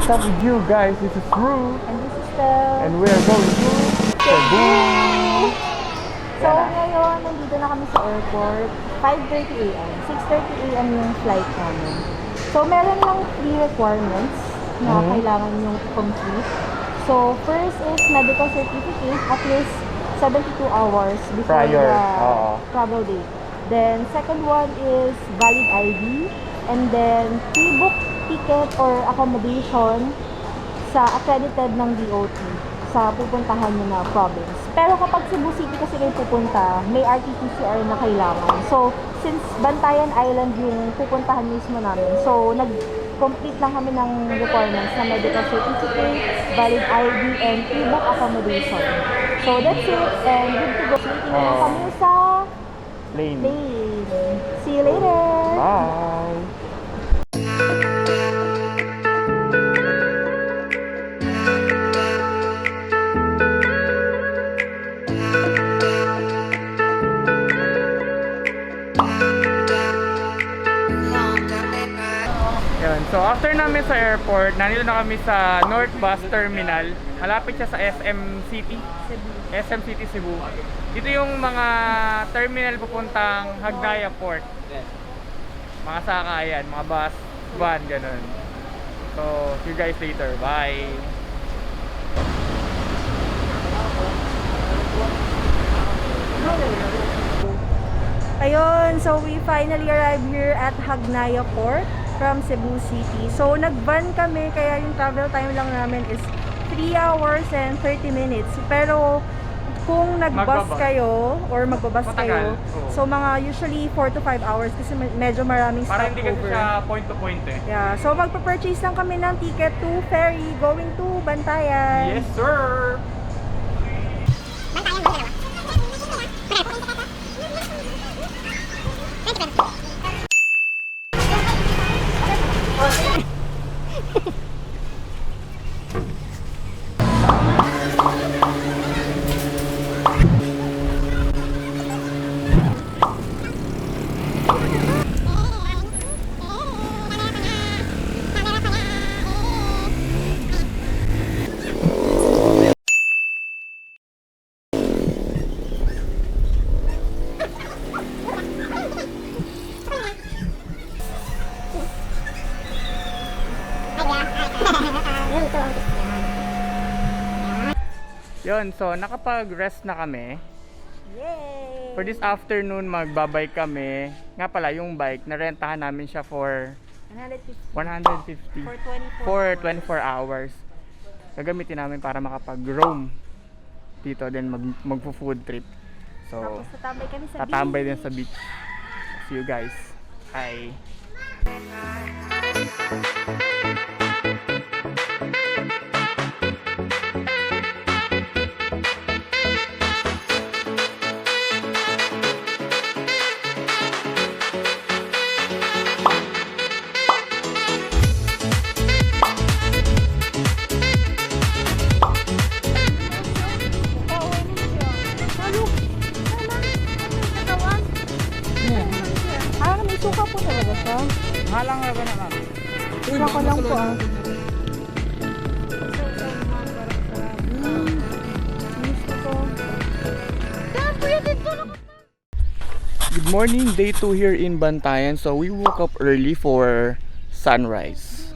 What's up with you guys? This is Ru. And this is Tel. And we are going to Cebu. So ngayon, nandito na kami sa airport. 5:30 a.m. 6:30 a.m. yung flight namin. So meron lang 3 requirements na kailangan yung complete. So first is medical certificate at least 72 hours before Prior. the travel date. Then second one is valid ID. And then pre-book ticket or accommodation sa accredited ng DOT sa pupuntahan nyo na province. Pero kapag Cebu City kasi kayo pupunta, may RT-PCR na kailangan. So, since Bantayan Island yung pupuntahan mismo namin, so nag-complete lang kami ng requirements na medical certificate, valid ID, and pre-book accommodation. So, that's it. And good to go. Waiting na kami sa Lane. See you later! Bye! So after namin sa airport, nandito na kami sa North Bus Terminal. Malapit siya sa SM City. SM City Cebu. Dito yung mga terminal pupuntang Hagnaya Port. Mga sakayan, mga bus, van, ganun. So, see you guys later. Bye! Ayun, so we finally arrived here at Hagnaya Port from Cebu City. So nag-van kami, kaya yung travel time lang namin is 3 hours and 30 minutes. Pero kung nag-bus kayo or magbabas kayo, so mga usually 4 to 5 hours kasi medyo maraming stopover. Para hindi kasi siya point to point eh. Yeah, so magpa-purchase lang kami ng ticket to ferry going to Bantayan. Yes sir! Yun, so nakapag-rest na kami. Yay! For this afternoon, magbabike kami. Nga pala, yung bike, narentahan namin siya for 150 for 24 for 24 hours. Gagamitin namin para makapag-roam dito, then magpo-food trip. So, Tapos tatambay kami sa tatambay beach. din sa beach. See you guys. Bye! May suka po talaga siya. Halang na ba naman? Suka ko lang po Good morning, day 2 here in Bantayan. So we woke up early for sunrise.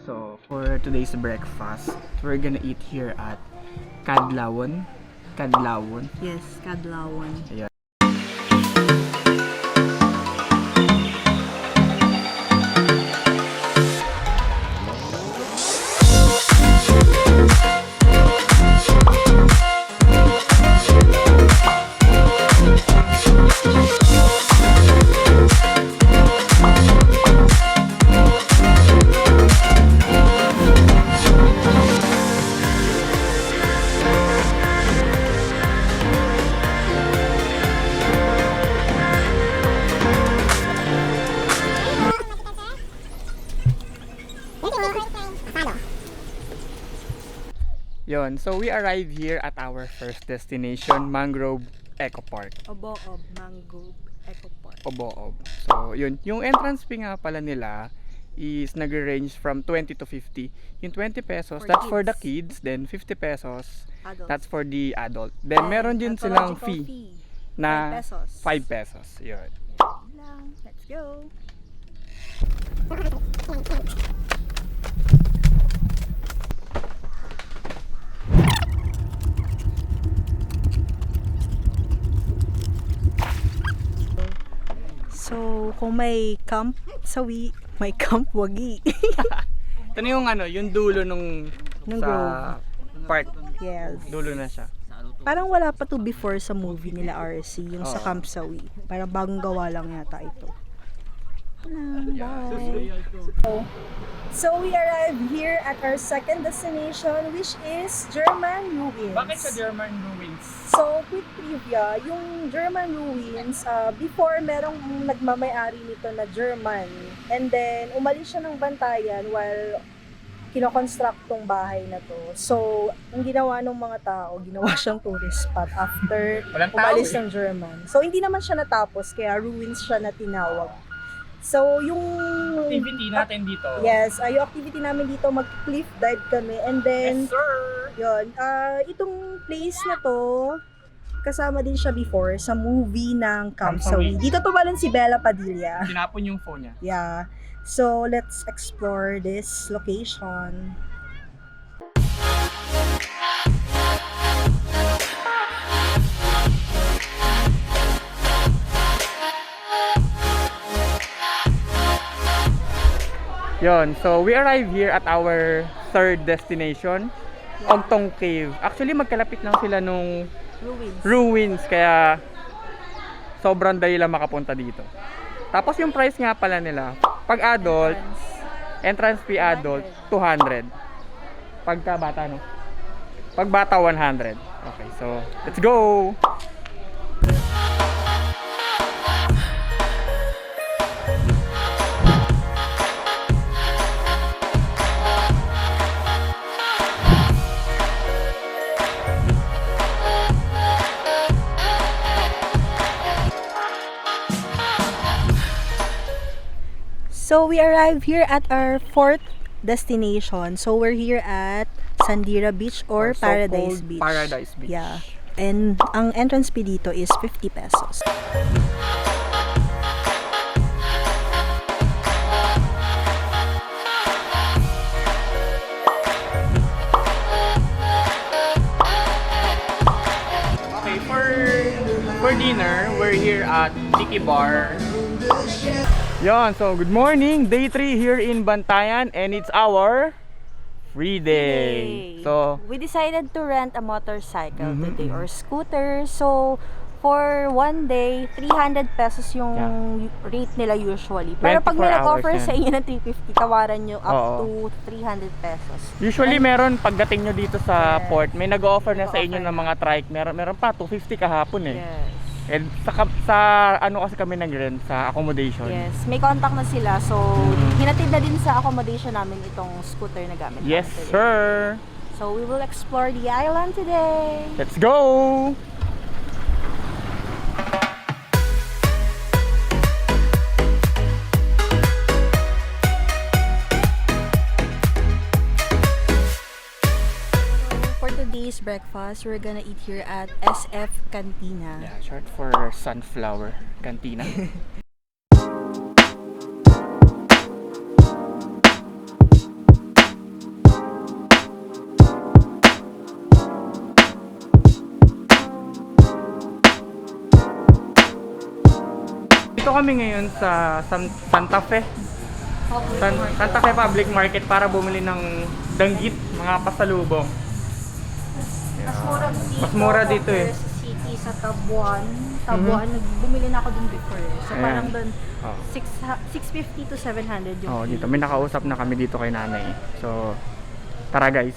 So for today's breakfast, we're gonna eat here at Kadlawon. Yes, Kadlawon. Ayan. Yon, so we arrived here at our first destination, Mangrove Eco Park. Oboob Mangrove Eco Park. Oboob. So, yun. Yung entrance fee nga pala nila is nagre-range from 20 to 50. Yung 20 pesos, For that's for the kids. kids. Then 50 pesos, Adults. that's for the adult. Then meron din silang fee na 5 pesos. Yun. Lang. Let's go. So, kung may camp sawi, may camp wagi. Ito na yung ano, yung dulo nung Nung sa grove. park. Yes. Dulo na siya. Parang wala pa to before sa movie nila RC, yung sa Oo. Camp Sawi. Parang bagong gawa lang yata ito. Bye! So we arrived here at our second destination, which is German Ruins. Bakit sa German ruins? So, quick trivia, yung German Ruins, before merong nagmamayari nito na German, and then umalis siya ng Bantayan while kinoconstruct tong bahay na to. So, ang ginawa ng mga tao, ginawa siyang tourist spot after Walang tao umalis eh. ng German. So, hindi naman siya natapos, kaya ruins siya na tinawag. So, yung... Activity natin dito. Yes, yung activity namin dito, mag-cliff dive kami, and then... Yes, sir! Yun, itong place na to, kasama din siya before sa movie ng Camp Sawi. Dito tumalon si Bella Padilla. Tinapon yung phone niya. Yeah. So, let's explore this location. Yon, so we arrived here at our third destination, Ogtong Cave. Actually, magkalapit lang sila nung Ruins. ruins, kaya sobrang dali lang makapunta dito. Tapos yung price nga pala nila, pag adult, entrance fee adult, 200. Pagka bata, no? Pag bata, 100. Okay, so let's go! So, we arrived here at our fourth destination. So, we're here at Sandira Beach or Paradise So-called Beach. Paradise Beach. Yeah. And ang entrance fee dito is 50 pesos. Okay, for dinner, we're here at Tiki Bar. Yon, so good morning. Day 3 here in Bantayan, and it's our free day. So, we decided to rent a motorcycle Mhm. today or scooter. So, for one day, 300 pesos yung rate nila usually. Pero pag 24 may nag-offer hours sa yan. inyo ng 350, tawaran nyo up Oo. to 300 pesos. usually meron pagdating nyo dito sa Yes. port, may nag-offer na sa inyo Nag-o-offer ng mga trike. Meron pa 250 kahapon eh. Yes. And sa ano kasi kami nag-rent sa accommodation. Yes, may contact na sila. So, hinatid na din sa accommodation namin itong scooter na gamit Yes, namin today. sir. So, we will explore the island today. Let's go. For today's breakfast, we're gonna eat here at SF Cantina. Yeah, short for Sunflower Cantina. Dito kami ngayon sa Santa Fe. Santa Fe Public Market para bumili ng danggit, mga pasalubong. Mas mura dito eh. Sa city, sa Tabuan. Bumili na ako dun before. So, Ayan. parang dun, Oh. 650 to 700 yung Oh, dito may nakausap na kami dito kay nanay. So, tara guys.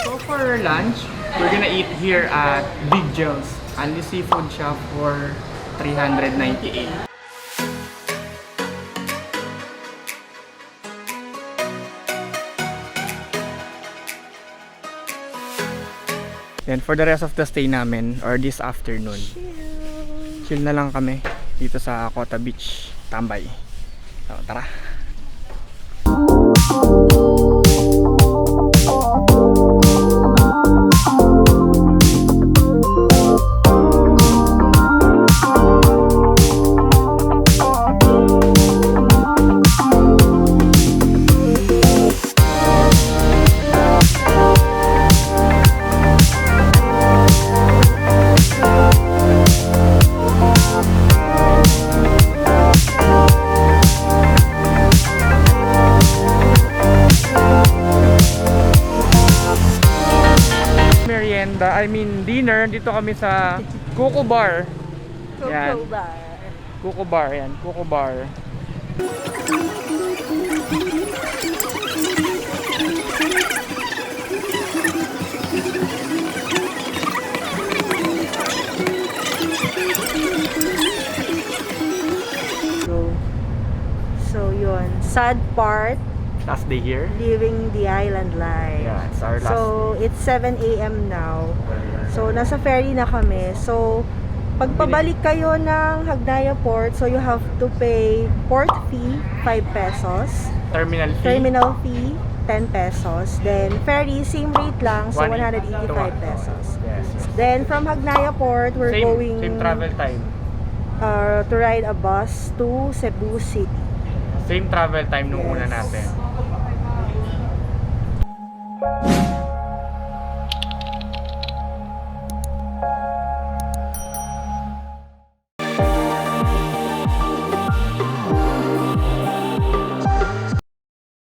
So for lunch, we're gonna eat here at Big Joe's. Only seafood siya for 398. Then for the rest of the stay namin or this afternoon, chill na lang kami dito sa Kota Beach, Tambay. So, tara. I mean dinner dito kami sa Kuko Bar. Yan. Kuko Bar, yan. Kuko Bar. So yun, sad part, Last day here. living the island life. Yeah, it's our last. So, it's 7 a.m. now. So, nasa ferry na kami. So, pagpabalik kayo ng Hagnaya Port, so you have to pay port fee, 5 pesos. Terminal fee. Terminal fee, 10 pesos. Then, ferry, same rate lang, so 185 pesos. Yes. Then, from Hagnaya Port, we're going Same travel time. to ride a bus to Cebu City. Same travel time nung una natin.